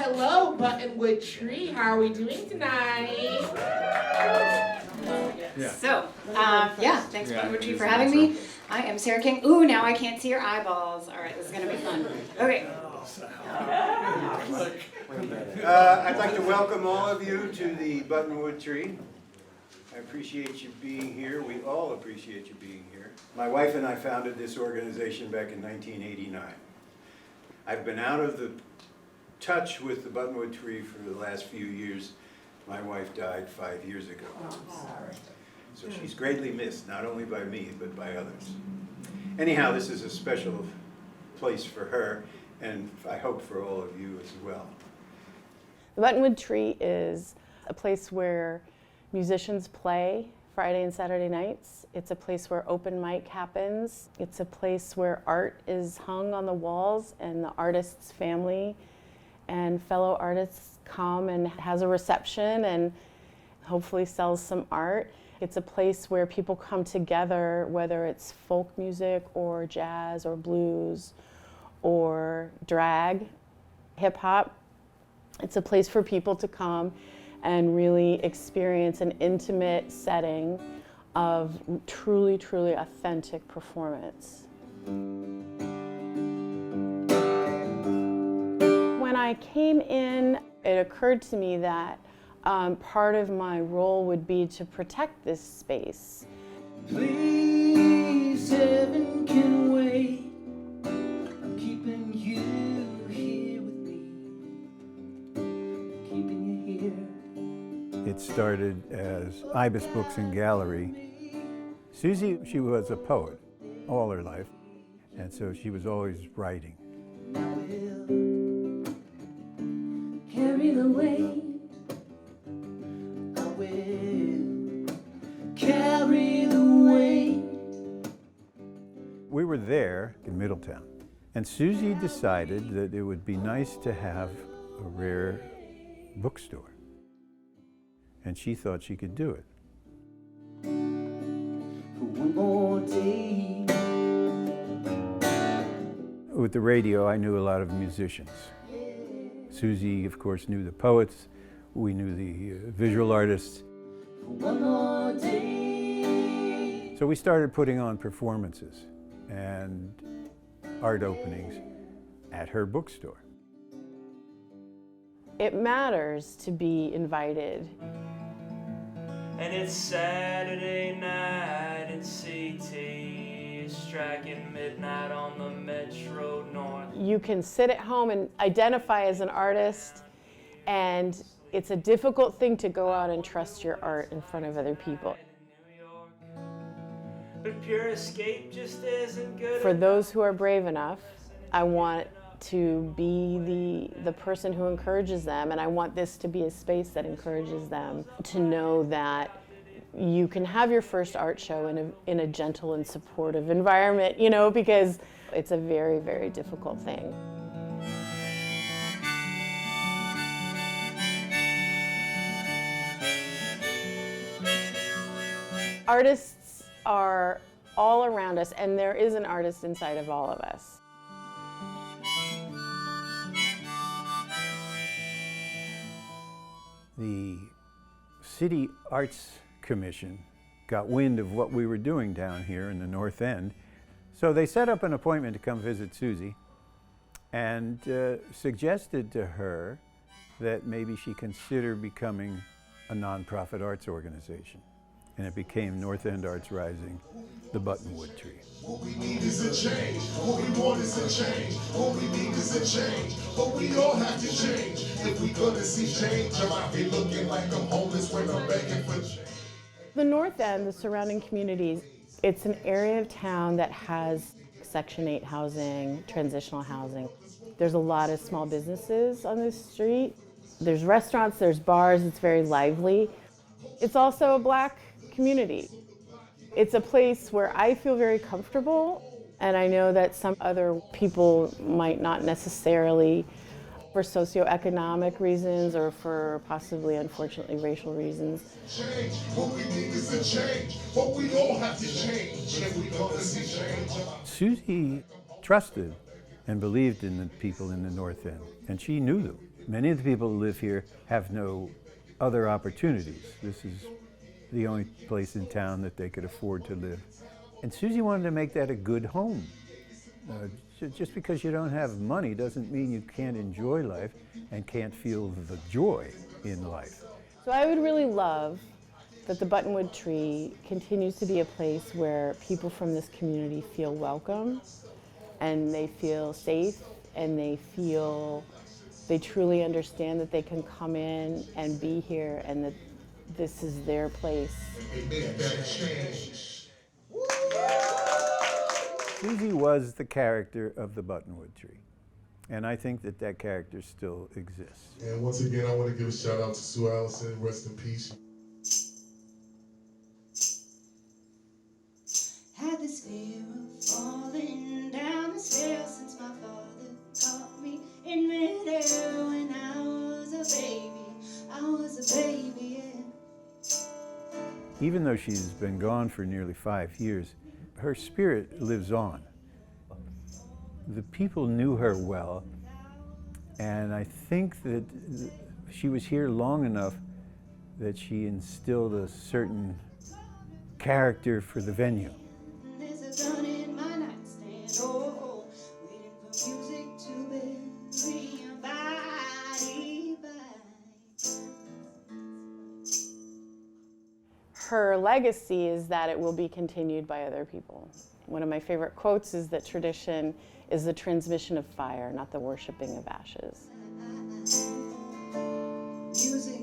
hello, Buttonwood Tree. How are we doing tonight? Yeah. So, thanks Buttonwood Tree for having me. I am Sarah King. Ooh, now I can't see your eyeballs. All right, this is gonna be fun. Okay. I'd like to welcome all of you to the Buttonwood Tree. I appreciate you being here. We all appreciate you being here. My wife and I founded this organization back in 1989. I've been out of the touch with the Buttonwood Tree for the last few years. My wife died 5 years ago. So she's greatly missed, not only by me, but by others. Anyhow, this is a special place for her, and I hope for all of you as well. The Buttonwood Tree is a place where musicians play Friday and Saturday nights. It's a place where open mic happens. It's a place where art is hung on the walls and the artist's family and fellow artists come and has a reception and hopefully sells some art. It's a place where people come together, whether it's folk music or jazz or blues or drag, hip hop. It's a place for people to come and really experience an intimate setting of truly, truly authentic performance. When I came in, it occurred to me that part of my role would be to protect this space. Please, heaven can wait. I'm keeping you here with me. Keeping you here. It started as Ibis Books and Gallery. Susie, she was a poet all her life, and so she was always writing. I will carry the weight. I will carry the weight. We were there in Middletown, and Susie decided that it would be nice to have a rare bookstore. And she thought she could do it. One more day. With the radio, I knew a lot of musicians. Susie, of course, knew the poets. We knew the visual artists. One more day. So we started putting on performances and art openings at her bookstore. It matters to be invited. And it's Saturday night in CT, striking midnight on the Metro North. You can sit at home and identify as an artist, and it's a difficult thing to go out and trust your art in front of other people. But pure escape just isn't good. For those who are brave enough, I want to be the person who encourages them, and I want this to be a space that encourages them to know that you can have your first art show in a gentle and supportive environment, you know, because it's a very, very difficult thing. Artists are all around us, and there is an artist inside of all of us. The City Arts Commission got wind of what we were doing down here in the North End. So they set up an appointment to come visit Susie and suggested to her that maybe she consider becoming a nonprofit arts organization. And it became North End Arts Rising, the Buttonwood Tree. What we need is a change. What we want is a change. What we need is a change. But we all have to change. If we gonna see change, I might be looking like I'm homeless when I'm begging for change. The North End, the surrounding communities, it's an area of town that has Section 8 housing, transitional housing. There's a lot of small businesses on this street. There's restaurants, there's bars, it's very lively. It's also a Black community. It's a place where I feel very comfortable, and I know that some other people might not necessarily, for socioeconomic reasons or for possibly, unfortunately, racial reasons. Change. What we need is a change. But we all have to change. If we gonna see change. Susie trusted and believed in the people in the North End, and she knew them. Many of the people who live here have no other opportunities. This is the only place in town that they could afford to live. And Susie wanted to make that a good home. Just because you don't have money doesn't mean you can't enjoy life and can't feel the joy in life. So I would really love that the Buttonwood Tree continues to be a place where people from this community feel welcome and they feel safe and they truly understand that they can come in and be here and that this is their place. Make that change. Susie was the character of the Buttonwood Tree, and I think that that character still exists. And once again, I want to give a shout out to Sue Allison. Rest in peace. Had this fear of falling down the stairs since my father caught me in midair when I was a baby. I was a baby, yeah. Even though she's been gone for nearly 5 years, her spirit lives on. The people knew her well, and I think that she was here long enough that she instilled a certain character for the venue. There's a gun in my nightstand, oh, waiting for music to bury a body by. Her legacy is that it will be continued by other people. One of my favorite quotes is that tradition is the transmission of fire, not the worshiping of ashes. Music